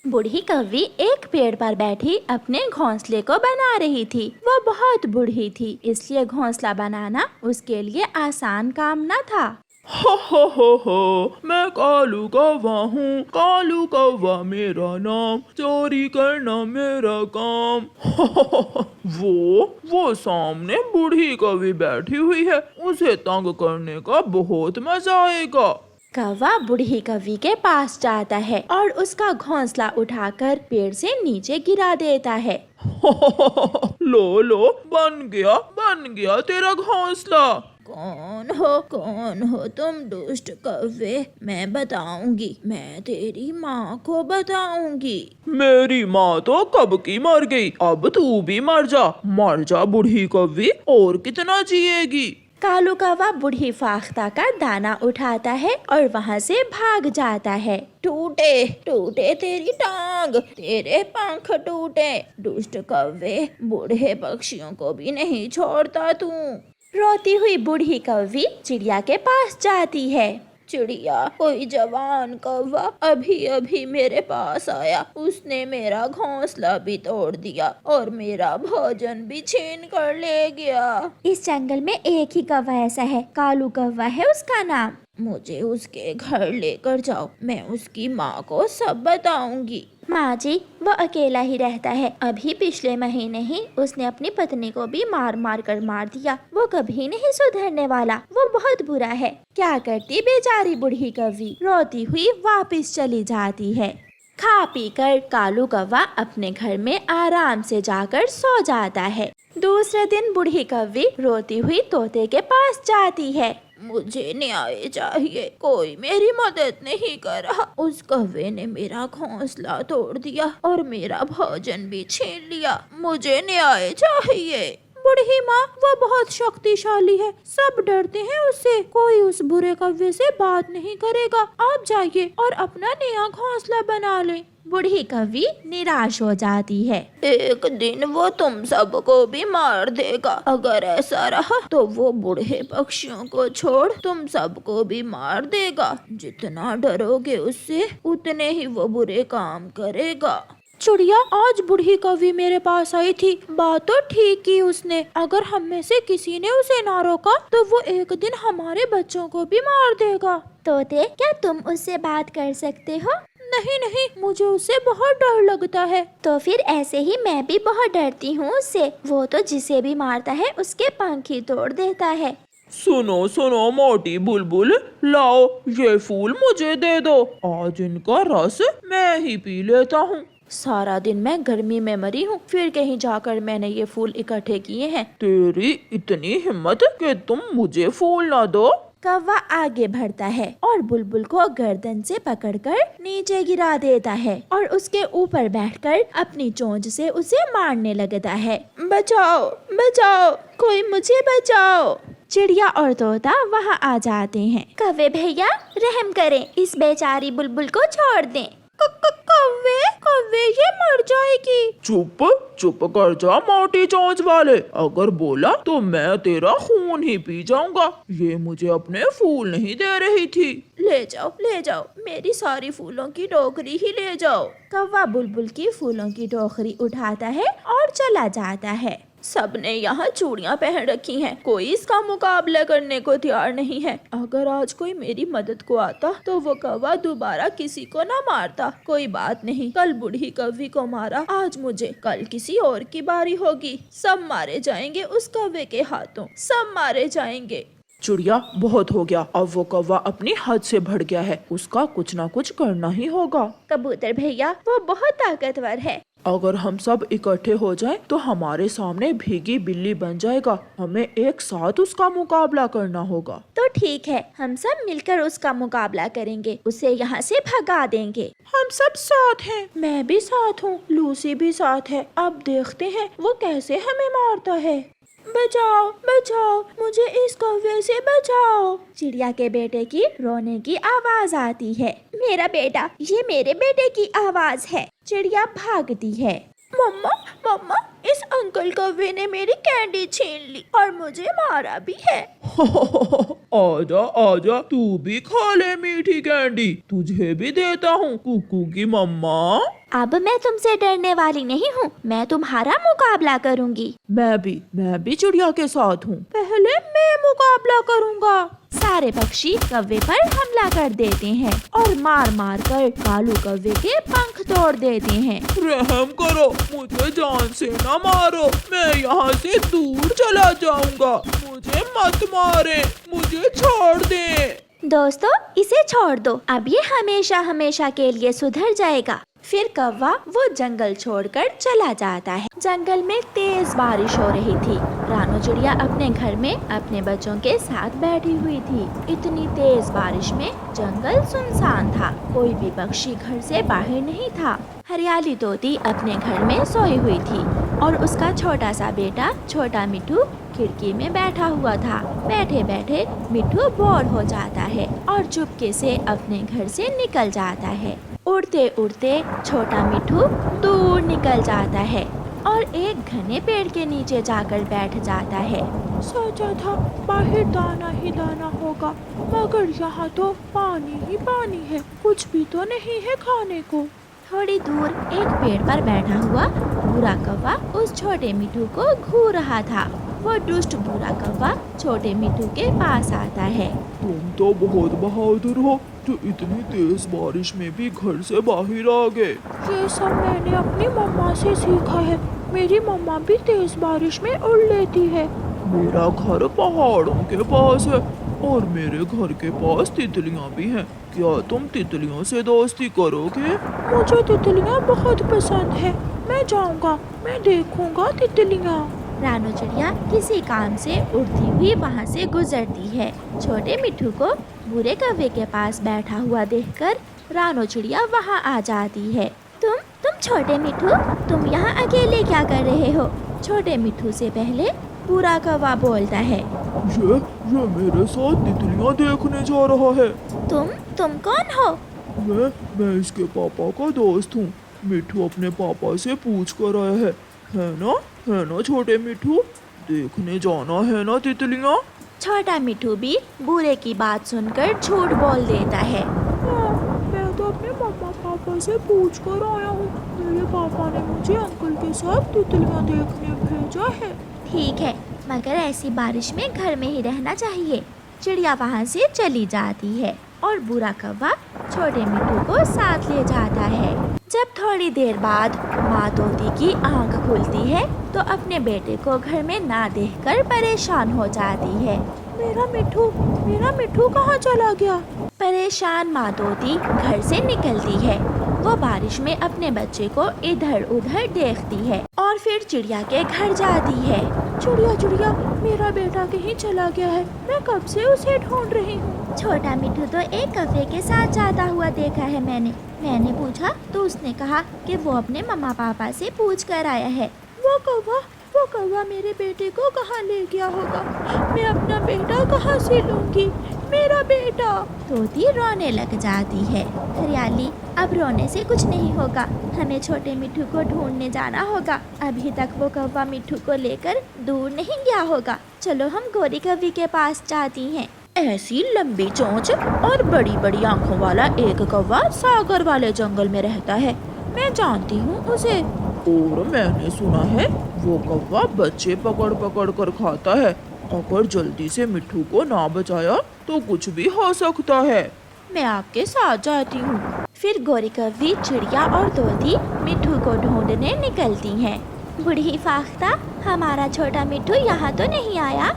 बूढ़ी कौवी एक पेड़ पर बैठी अपने घोंसले को बना रही थी। वो बहुत बूढ़ी थी, इसलिए घोंसला बनाना उसके लिए आसान काम न था। हो मैं कालू कौवा हूँ, कालू कौवा मेरा नाम, चोरी करना मेरा काम। वो सामने बूढ़ी कौवी बैठी हुई है, उसे तंग करने का बहुत मजा आएगा। कौवा बूढ़ी कौवी के पास जाता है और उसका घोंसला उठाकर पेड़ से नीचे गिरा देता है। लो बन गया तेरा घोंसला। कौन हो तुम दुष्ट कौवे? मैं बताऊंगी, मैं तेरी माँ को बताऊंगी। मेरी माँ तो कब की मर गई, अब तू भी मर जा बूढ़ी कौवी, और कितना जिएगी। कालू कौवा बूढ़ी फाख्ता का दाना उठाता है और वहाँ से भाग जाता है। टूटे तेरी टांग, तेरे पंख टूटे, दुष्ट कौवे, बूढ़े पक्षियों को भी नहीं छोड़ता तू। रोती हुई बूढ़ी कौवी चिड़िया के पास जाती है। चिड़िया, कोई जवान कौवा अभी मेरे पास आया, उसने मेरा घोंसला भी तोड़ दिया और मेरा भोजन भी छीन कर ले गया। इस जंगल में एक ही कौवा ऐसा है, कालू कौवा है उसका नाम। मुझे उसके घर लेकर जाओ, मैं उसकी माँ को सब बताऊंगी। माँ जी, वो अकेला ही रहता है, अभी पिछले महीने ही उसने अपनी पत्नी को भी मार कर मार दिया। वो कभी नहीं सुधरने वाला, वो बहुत बुरा है। क्या करती बेचारी बूढ़ी कौवी, रोती हुई वापस चली जाती है। खा पी कर कालू कौवा अपने घर में आराम से जाकर सो जाता है। दूसरे दिन बूढ़ी कौवी रोती हुई तोते के पास जाती है। मुझे न्याय चाहिए, कोई मेरी मदद नहीं कर रहा। उस कौवे ने मेरा घोंसला तोड़ दिया और मेरा भोजन भी छीन लिया, मुझे न्याय चाहिए। बूढ़ी माँ, वो बहुत शक्तिशाली है, सब डरते हैं उससे, कोई उस बुरे कौवे से बात नहीं करेगा। आप जाइए और अपना नया घोंसला बना लें। बूढ़ी कौवी निराश हो जाती है। एक दिन वो तुम सबको भी मार देगा, अगर ऐसा रहा तो वो बूढ़े पक्षियों को छोड़ तुम सबको भी मार देगा। जितना डरोगे उससे उतने ही वो बुरे काम करेगा। चिड़िया, आज बूढ़ी कौवी मेरे पास आई थी, बात तो ठीक की उसने। अगर हम में से किसी ने उसे ना रोका तो वो एक दिन हमारे बच्चों को भी मार देगा। तोते, क्या तुम उससे बात कर सकते हो? नहीं, मुझे उससे बहुत डर लगता है। तो फिर ऐसे ही मैं भी बहुत डरती हूँ उससे, वो तो जिसे भी मारता है उसके पंख ही तोड़ देता है। सुनो मोटी बुलबुल, लाओ ये फूल मुझे दे दो, आज इनका रस मैं ही पी लेता हूँ। सारा दिन मैं गर्मी में मरी हूँ, फिर कहीं जाकर मैंने ये फूल इकट्ठे किए हैं। तेरी इतनी हिम्मत कि तुम मुझे फूल ना दो। कौवा आगे बढ़ता है और बुलबुल को गर्दन से पकड़कर नीचे गिरा देता है और उसके ऊपर बैठकर अपनी चोंच से उसे मारने लगता है। बचाओ, कोई मुझे बचाओ। चिड़िया और तोता वहाँ आ जाते हैं। कौवे भैया, रहम करें, इस बेचारी बुलबुल को छोड़ दें। कौवे, ये मर जाएगी। चुप कर जा मोटी चोंच वाले, अगर बोला तो मैं तेरा खून ही पी जाऊंगा। ये मुझे अपने फूल नहीं दे रही थी। ले जाओ, मेरी सारी फूलों की टोकरी ही ले जाओ। कौवा बुलबुल की फूलों की टोकरी उठाता है और चला जाता है। सबने यहाँ चूड़ियाँ पहन रखी हैं, कोई इसका मुकाबला करने को तैयार नहीं है। अगर आज कोई मेरी मदद को आता तो वो कौवा दोबारा किसी को ना मारता। कोई बात नहीं, कल बूढ़ी कौवी को मारा, आज मुझे, कल किसी और की बारी होगी। सब मारे जाएंगे उस कौवे के हाथों, सब मारे जाएंगे। चिड़िया, बहुत हो गया, अब वो कौवा अपनी हद से बढ़ गया है, उसका कुछ ना कुछ करना ही होगा। कबूतर भैया, वो बहुत ताकतवर है। अगर हम सब इकट्ठे हो जाएं तो हमारे सामने भीगी बिल्ली बन जाएगा, हमें एक साथ उसका मुकाबला करना होगा। तो ठीक है, हम सब मिलकर उसका मुकाबला करेंगे, उसे यहाँ से भगा देंगे। हम सब साथ हैं। मैं भी साथ हूँ, लूसी भी साथ है। अब देखते हैं वो कैसे हमें मारता है। बचाओ, मुझे इस कौवे से बचाओ। चिड़िया के बेटे की रोने की आवाज आती है। मेरा बेटा, ये मेरे बेटे की आवाज है। चिड़िया भागती है। मम्मा, इस अंकल कौवे ने मेरी कैंडी छीन ली और मुझे मारा भी है। आजा आजा, तू भी खा ले मीठी कैंडी, तुझे भी देता हूँ कुकू की मम्मा। अब मैं तुमसे डरने वाली नहीं हूँ, मैं तुम्हारा मुकाबला करूँगी। मैं भी चिड़िया के साथ हूँ, पहले मैं मुकाबला करूँगा। सारे पक्षी कौवे पर हमला कर देते हैं और मार मार कर कालू कौवे के पंख तोड़ देते हैं। रहम करो, मुझे जान से न मारो, मैं यहाँ से दूर चला जाऊँगा, मुझे मत मारे, मुझे छोड़ दे। दोस्तों, इसे छोड़ दो, अब ये हमेशा हमेशा के लिए सुधर जाएगा। फिर कौवा वो जंगल छोड़कर चला जाता है। जंगल में तेज बारिश हो रही थी। रानू चिड़िया अपने घर में अपने बच्चों के साथ बैठी हुई थी। इतनी तेज बारिश में जंगल सुनसान था, कोई भी पक्षी घर से बाहर नहीं था। हरियाली तोती अपने घर में सोई हुई थी और उसका छोटा सा बेटा छोटा मिट्ठू खिड़की में बैठा हुआ था। बैठे बैठे मिट्ठू बोर हो जाता है और चुपके से अपने घर से निकल जाता है। उड़ते उड़ते छोटा मिट्ठू दूर निकल जाता है और एक घने पेड़ के नीचे जाकर बैठ जाता है। सोचा था बाहर दाना ही दाना होगा, मगर यहाँ तो पानी ही पानी है, कुछ भी तो नहीं है खाने को। थोड़ी दूर एक पेड़ पर बैठा हुआ भूरा कौवा उस छोटे मिट्ठू को घूर रहा था। वो दुष्ट भूरा कौवा छोटे मिट्ठू के पास आता है। तुम तो बहुत बहादुर हो, जो इतनी तेज बारिश में भी घर से बाहर आ गए। ये सब मैंने अपनी मम्मा से सीखा है, मेरी मम्मा भी तेज बारिश में उड़ लेती है। मेरा घर पहाड़ों के पास है और मेरे घर के पास तितलियाँ भी हैं। क्या तुम तितलियों से दोस्ती करोगे? मुझे तितलियाँ बहुत पसंद है, मैं जाऊँगा, मैं देखूँगा तितलियाँ। रानू चिड़िया किसी काम से उड़ती हुई वहाँ से गुजरती है। छोटे मिट्ठू को भूरे कौवे के पास बैठा हुआ देखकर रानू चिड़िया वहाँ आ जाती है। तुम छोटे मिट्ठू, तुम यहाँ अकेले क्या कर रहे हो? छोटे मिट्ठू से पहले भूरा कौवा बोलता है। ये मेरे साथ तितलियाँ देखने जा रहा है। तुम कौन हो? मैं इसके पापा का दोस्त हूँ। मिट्ठू अपने पापा से पूछ कर आया है ना छोटे मिट्ठू, देखने जाना है ना तितलियाँ? छोटा मिट्ठू भी बूढ़े की बात सुनकर झूठ बोल देता है। मैं तो अपने मम्मा पापा से पूछ कर आया हूँ, मेरे पापा ने मुझे अंकल के साथ तितलियाँ देखने भेजा है। ठीक है, मगर ऐसी बारिश में घर में ही रहना चाहिए। चिड़िया वहाँ से चली जाती है और भूरा कौवा छोटे मिट्ठू को साथ ले जाता है। जब थोड़ी देर बाद माँ तोती की आंख खुलती है तो अपने बेटे को घर में ना देखकर परेशान हो जाती है। मेरा मिट्ठू कहाँ चला गया? परेशान माँ तोती घर से निकलती है। वो बारिश में अपने बच्चे को इधर उधर देखती है और फिर चिड़िया के घर जाती है। चिड़िया, मेरा बेटा कहीं चला गया है, मैं कब से उसे ढूंढ रही हूँ। छोटा मिट्ठू तो एक कौवे के साथ जाता हुआ देखा है मैंने पूछा तो उसने कहा कि वो अपने मम्मा पापा से पूछ कर आया है। वो कौवा मेरे बेटे को कहाँ ले गया होगा? मैं अपना बेटा कहाँ से लूंगी? मेरा बेटा। तोती रोने लग जाती है। हरियाली, अब रोने से कुछ नहीं होगा, हमें छोटे मिट्ठू को ढूंढने जाना होगा। अभी तक वो कौवा मिट्ठू को लेकर दूर नहीं गया होगा। चलो हम गोरी कौवी के पास जाती हैं। ऐसी लंबी चोंच और बड़ी बड़ी आंखों वाला एक कौवा सागर वाले जंगल में रहता है, मैं जानती हूँ उसे। और मैंने सुना है वो कौवा बच्चे पकड़ पकड़ कर खाता है, अगर जल्दी से मिट्ठू को ना बचाया तो कुछ भी हो सकता है। मैं आपके साथ जाती हूँ। फिर गोरी कौवी, चिड़िया और तोती मिट्ठू को ढूंढने निकलती हैं। बूढ़ी फाख्ता, हमारा छोटा मिट्ठू यहाँ तो नहीं आया?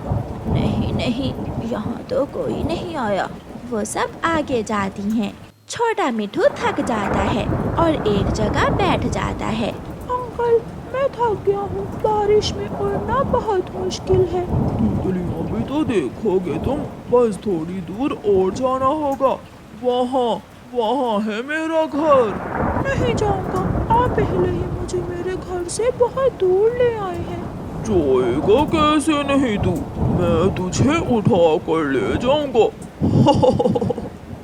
नहीं, यहाँ तो कोई नहीं आया। वो सब आगे जाती हैं। छोटा मिट्ठू थक जाता है और एक जगह बैठ जाता है। अंकल, मैं थक गया हूँ, बारिश में उड़ना बहुत मुश्किल है। तितलियाँ भी तो देखोगे तुम, बस थोड़ी दूर और जाना होगा, वहाँ है मेरा घर। नहीं जाऊँगा, आप पहले ही मुझे मेरे घर से बहुत दूर ले आए हैं। जाएगा कैसे नहीं तू, मैं तुझे उठा कर ले जाऊँगा।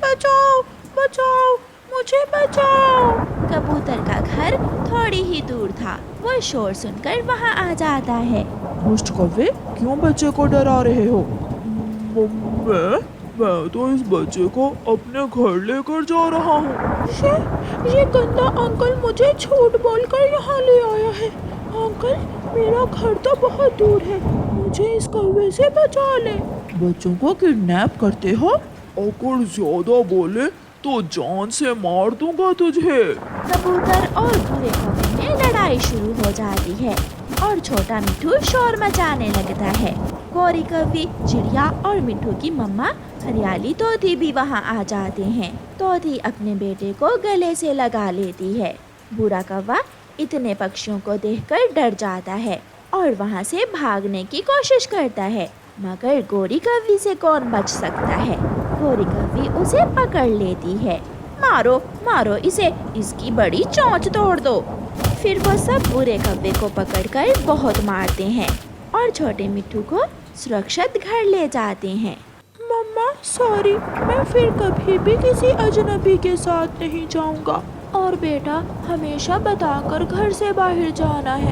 बचाओ, मुझे बचाओ। कबूतर का घर थोड़ी ही दूर था। वो शोर सुनकर वहाँ आ जाता है। दुष्ट कौवे, क्यों बच्चे को डरा रहे हो? मैं तो इस बच्चे को अपने घर लेकर जा रहा हूँ। ये गंदा अंकल मुझे झूठ बोलकर यहाँ ले आया है। अंकल, मेरा घर तो बहुत दूर है, मुझे इस कौवे से बचा ले। बच्चों को किडनैप करते हो? अगर ज्यादा बोले तो जान से मार दूंगा तुझे। कबूतर और भूरे कौवे में लड़ाई शुरू हो जाती है और छोटा मिठू शोर मचाने लगता है। गोरी कौवी, चिड़िया और मिठू की मम्मा हरियाली तोती भी वहाँ आ जाते हैं। तोती अपने बेटे को गले से लगा लेती है। भूरा कौवा इतने पक्षियों को देखकर डर जाता है और वहाँ से भागने की कोशिश करता है, मगर गोरी कौवी से कौन बच सकता है। गोरी कौवी उसे पकड़ लेती है। मारो मारो इसे, इसकी बड़ी चोंच तोड़ दो। फिर वो सब बुरे कौवे को पकड़कर बहुत मारते हैं और छोटे मिट्ठू को सुरक्षित घर ले जाते हैं। मम्मा सॉरी, मैं फिर कभी भी किसी अजनबी के साथ नहीं जाऊंगा। और बेटा, हमेशा बताकर घर से बाहर जाना है।